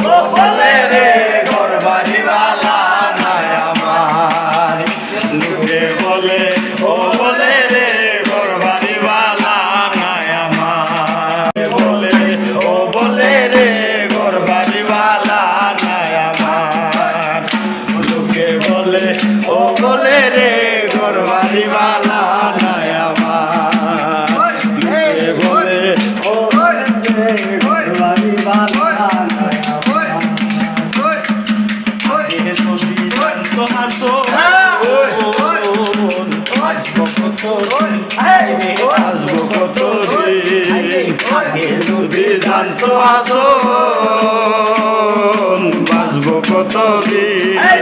ও বলে রে ঘর বাড়ি বালা নাই আমার লোকে বলে ও বলে রে ঘর বাড়ি বালা নাই আমার বলে ও বলে রে ঘর বাড়ি বালা নাই আমার লোকে বলে ও বলে রে ঘর বাড়ি বালা নাই আমার লোকে বলে ও বলে রে ঘর বাড়ি বালা নাই আমার যদি জানতো হাসো আসবো কত আসবো কত আগে যদি জানতো হাসো বাঁচবো কত দিন